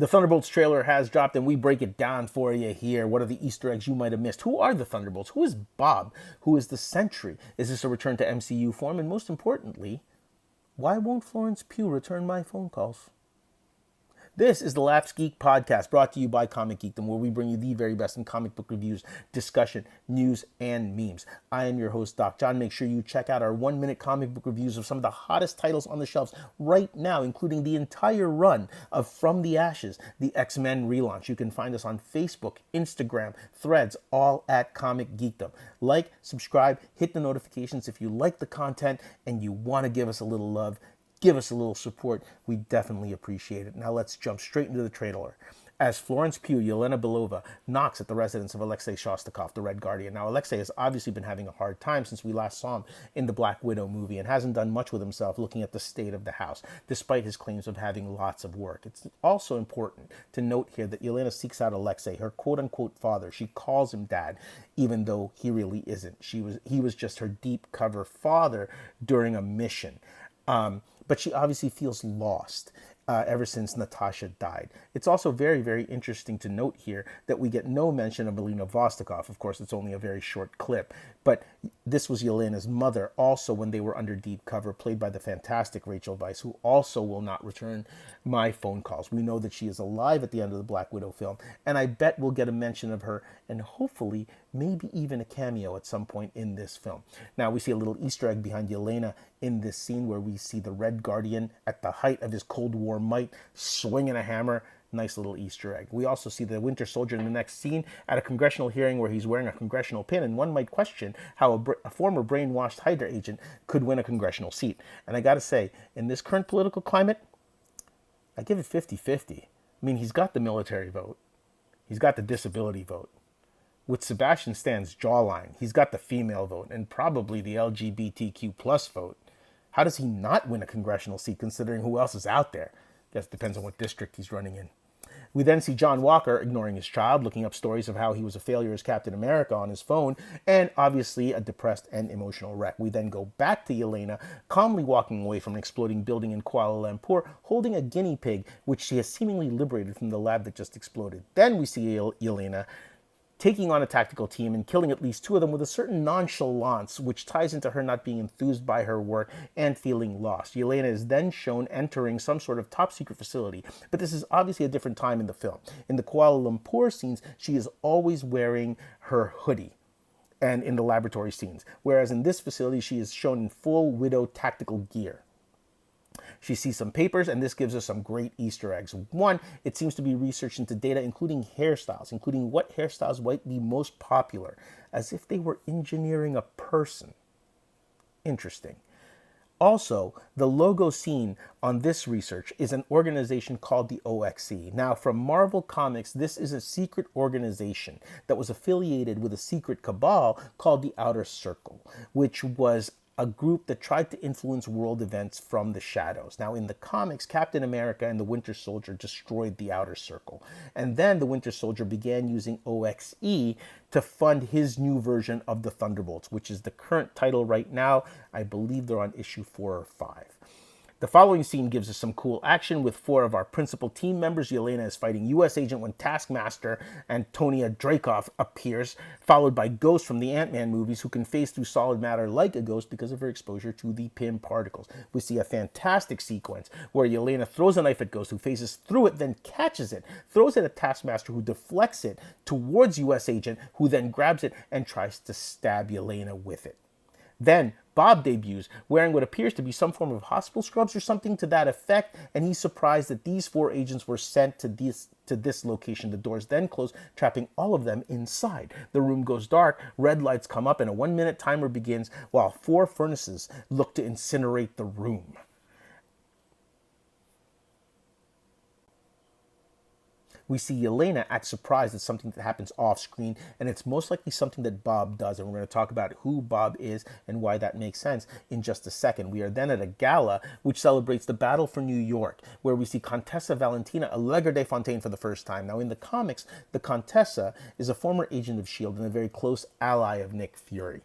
The Thunderbolts trailer has dropped and we break it down for you here. What are the Easter eggs you might have missed? Who are the Thunderbolts? Who is Bob? Who is the Sentry? Is this a return to MCU form? And most importantly, why won't Florence Pugh return my phone calls? This is the Lapsed Geek Podcast, brought to you by Comic Geekdom, where we bring you the very best in comic book reviews, discussion, news, and memes. I am your host, Doc John. Make sure you check out our one-minute comic book reviews of some of the hottest titles on the shelves right now, including the entire run of From the Ashes, the X-Men relaunch. You can find us on Facebook, Instagram, Threads, all at Comic Geekdom. Like, subscribe, hit the notifications if you like the content and you want to give us a little love. Give us a little support. We definitely appreciate it. Now let's jump straight into the trailer. As Florence Pugh, Yelena Belova, knocks at the residence of Alexei Shostakov, the Red Guardian. Now, Alexei has obviously been having a hard time since we last saw him in the Black Widow movie and hasn't done much with himself looking at the state of the house, despite his claims of having lots of work. It's also important to note here that Yelena seeks out Alexei, her quote-unquote father. She calls him dad, even though he really isn't. He was just her deep cover father during a mission. But she obviously feels lost ever since Natasha died. It's also very, very interesting to note here that we get no mention of Melina Vostokov. Of course, it's only a very short clip. But this was Yelena's mother also when they were under deep cover, played by the fantastic Rachel Weisz, who also will not return my phone calls. We know that she is alive at the end of the Black Widow film, and I bet we'll get a mention of her and hopefully maybe even a cameo at some point in this film. Now, we see a little Easter egg behind Yelena in this scene where we see the Red Guardian at the height of his Cold War might swinging a hammer. Nice little Easter egg. We also see the Winter Soldier in the next scene at a congressional hearing where he's wearing a congressional pin, and one might question how a former brainwashed Hydra agent could win a congressional seat. And I gotta say, in this current political climate, I give it 50-50. I mean, he's got the military vote. He's got the disability vote. With Sebastian Stan's jawline, he's got the female vote and probably the LGBTQ plus vote. How does he not win a congressional seat considering who else is out there? Guess it depends on what district he's running in. We then see John Walker ignoring his child, looking up stories of how he was a failure as Captain America on his phone, and obviously a depressed and emotional wreck. We then go back to Yelena, calmly walking away from an exploding building in Kuala Lumpur, holding a guinea pig, which she has seemingly liberated from the lab that just exploded. Then we see Yelena taking on a tactical team and killing at least two of them with a certain nonchalance, which ties into her not being enthused by her work and feeling lost. Yelena is then shown entering some sort of top-secret facility, but this is obviously a different time in the film. In the Kuala Lumpur scenes, she is always wearing her hoodie, and in the laboratory scenes, whereas in this facility, she is shown in full Widow tactical gear. She sees some papers, and this gives us some great Easter eggs. One, it seems to be research into data, including hairstyles, including what hairstyles might be most popular, as if they were engineering a person. Interesting. Also, the logo seen on this research is an organization called the OXC. Now, from Marvel Comics, this is a secret organization that was affiliated with a secret cabal called the Outer Circle, which was a group that tried to influence world events from the shadows. Now, in the comics, Captain America and the Winter Soldier destroyed the Outer Circle. And then the Winter Soldier began using OXE to fund his new version of the Thunderbolts, which is the current title right now. I believe they're on issue 4 or 5. The following scene gives us some cool action with 4 of our principal team members. Yelena is fighting U.S. agent when Taskmaster Antonia Dreykov appears, followed by Ghost from the Ant-Man movies, who can phase through solid matter like a ghost because of her exposure to the Pym particles. We see a fantastic sequence where Yelena throws a knife at Ghost, who phases through it, then catches it, throws it at Taskmaster, who deflects it towards U.S. agent, who then grabs it and tries to stab Yelena with it. Then Bob debuts, wearing what appears to be some form of hospital scrubs or something to that effect, and he's surprised that these 4 agents were sent to this location. The doors then close, trapping all of them inside. The room goes dark, red lights come up, and a 1-minute timer begins while 4 furnaces look to incinerate the room. We see Yelena act surprised at something that happens off screen, and it's most likely something that Bob does, and we're going to talk about who Bob is and why that makes sense in just a second. We are then at a gala which celebrates the battle for New York, where we see Contessa Valentina Allegra de Fontaine for the first time. Now, in the comics, the Contessa is a former agent of S.H.I.E.L.D. and a very close ally of Nick Fury.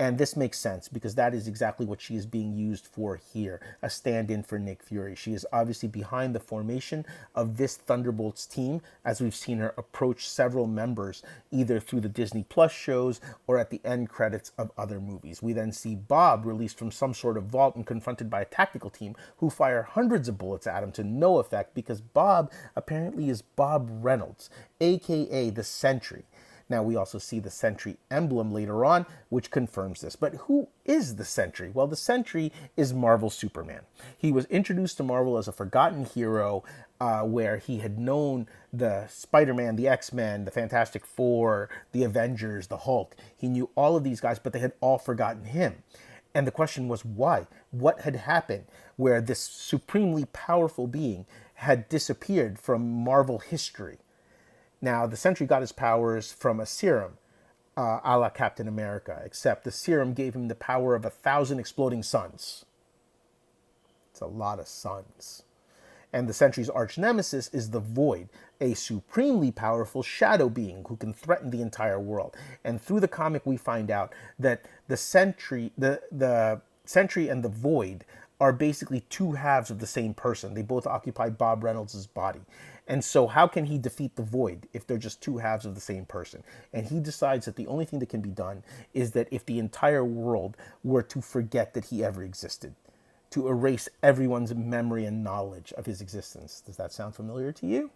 And this makes sense because that is exactly what she is being used for here, a stand-in for Nick Fury. She is obviously behind the formation of this Thunderbolts team, as we've seen her approach several members, either through the Disney Plus shows or at the end credits of other movies. We then see Bob released from some sort of vault and confronted by a tactical team who fire hundreds of bullets at him to no effect because Bob apparently is Bob Reynolds, aka the Sentry. Now, we also see the Sentry emblem later on, which confirms this. But who is the Sentry? Well, the Sentry is Marvel's Superman. He was introduced to Marvel as a forgotten hero where he had known the Spider-Man, the X-Men, the Fantastic Four, the Avengers, the Hulk. He knew all of these guys, but they had all forgotten him. And the question was why? What had happened where this supremely powerful being had disappeared from Marvel history? Now, the Sentry got his powers from a serum, a la Captain America, except the serum gave him the power of 1,000 exploding suns. It's a lot of suns. And the Sentry's arch nemesis is the Void, a supremely powerful shadow being who can threaten the entire world. And through the comic, we find out that the Sentry and the Void are basically two halves of the same person. They both occupy Bob Reynolds' body. And so how can he defeat the Void if they're just two halves of the same person? And he decides that the only thing that can be done is that if the entire world were to forget that he ever existed, to erase everyone's memory and knowledge of his existence. Does that sound familiar to you?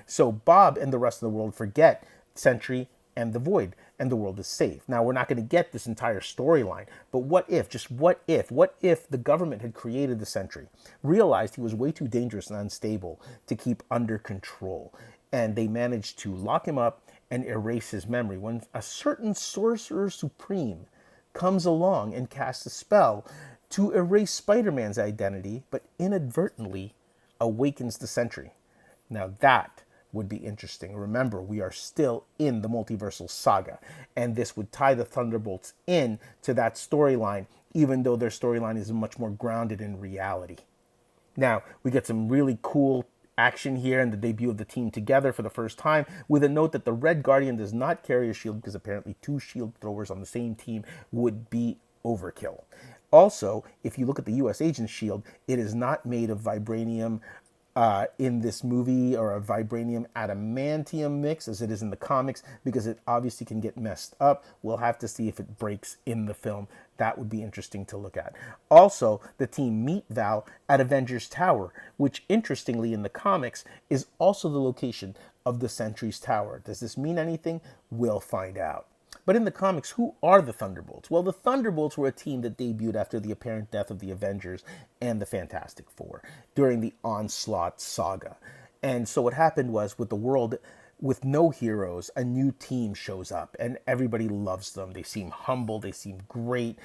So Bob and the rest of the world forget Sentry and the Void, and the world is safe. Now, we're not going to get this entire storyline, but what if the government had created the Sentry, realized he was way too dangerous and unstable to keep under control, and they managed to lock him up and erase his memory when a certain Sorcerer Supreme comes along and casts a spell to erase Spider-Man's identity, but inadvertently awakens the Sentry. Now that would be interesting. Remember, we are still in the multiversal saga, and this would tie the Thunderbolts in to that storyline, even though their storyline is much more grounded in reality. Now, we get some really cool action here in the debut of the team together for the first time, with a note that the Red Guardian does not carry a shield because apparently two shield throwers on the same team would be overkill. Also, if you look at the U.S. Agent's shield, it is not made of vibranium in this movie or a vibranium adamantium mix as it is in the comics, because it obviously can get messed up. We'll have to see if it breaks in the film. That would be interesting to look at. Also, the team meet Val at Avengers Tower, which interestingly in the comics is also the location of the Sentry's Tower. Does this mean anything? We'll find out. But in the comics, who are the Thunderbolts? Well, the Thunderbolts were a team that debuted after the apparent death of the Avengers and the Fantastic Four during the Onslaught saga. And so what happened was, with the world with no heroes, a new team shows up and everybody loves them. They seem humble, they seem great,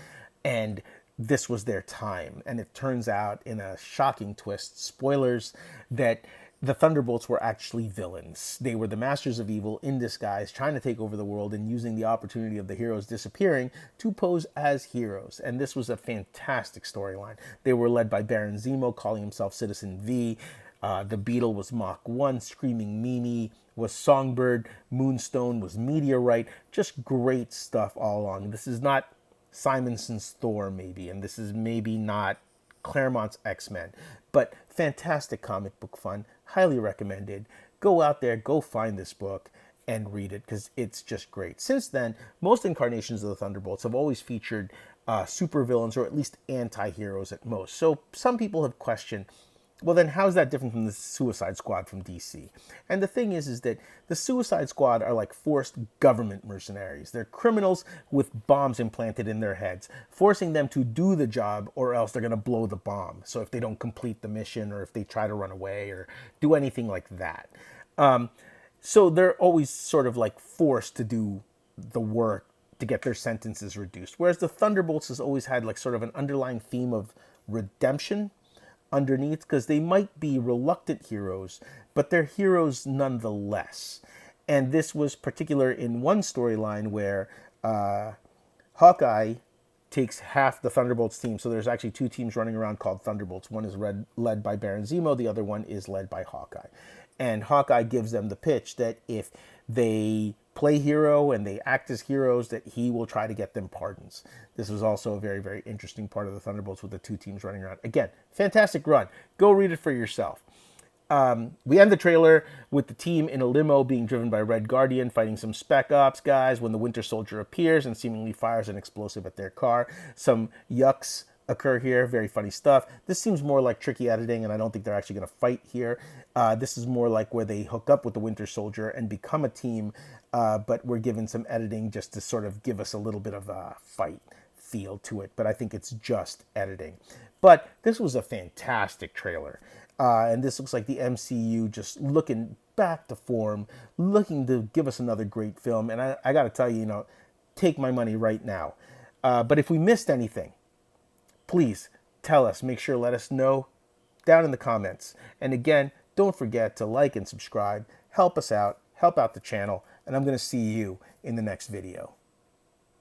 and this was their time. And it turns out, in a shocking twist, spoilers, that the Thunderbolts were actually villains. They were the masters of evil in disguise, trying to take over the world and using the opportunity of the heroes disappearing to pose as heroes. And this was a fantastic storyline. They were led by Baron Zemo, calling himself Citizen V. The Beetle was Mach 1, Screaming Mimi was Songbird, Moonstone was Meteorite. Just great stuff all along. This is not Simonson's Thor, maybe, and this is maybe not Claremont's X-Men, but fantastic comic book fun, highly recommended. Go out there, go find this book and read it, because it's just great. Since then, most incarnations of the Thunderbolts have always featured supervillains, or at least anti-heroes at most. So some people have questioned, well then how's that different from the Suicide Squad from DC? And the thing is that the Suicide Squad are like forced government mercenaries. They're criminals with bombs implanted in their heads, forcing them to do the job or else they're going to blow the bomb. So if they don't complete the mission, or if they try to run away or do anything like that. So they're always sort of like forced to do the work to get their sentences reduced. Whereas the Thunderbolts has always had like sort of an underlying theme of redemption underneath, because they might be reluctant heroes, but they're heroes nonetheless. And this was particular in one storyline where Hawkeye takes half the Thunderbolts team. So there's actually two teams running around called Thunderbolts. One is led by Baron Zemo, the other one is led by Hawkeye. And Hawkeye gives them the pitch that if they play hero and they act as heroes, that he will try to get them pardons. This was also a very, very interesting part of the Thunderbolts with the two teams running around. Again, fantastic run. Go read it for yourself. We end the trailer with the team in a limo being driven by Red Guardian, fighting some Spec Ops guys when the Winter Soldier appears and seemingly fires an explosive at their car. Some yucks occur here. Very funny stuff. This seems more like tricky editing, and I don't think they're actually going to fight here. This is more like where they hook up with the Winter Soldier and become a team, but we're given some editing just to sort of give us a little bit of a fight feel to it. But I think it's just editing. But this was a fantastic trailer. And this looks like the MCU just looking back to form, looking to give us another great film. And I got to tell you, take my money right now. But if we missed anything, please tell us. Make sure let us know down in the comments. And again, don't forget to like and subscribe. Help us out. Help out the channel. And I'm going to see you in the next video.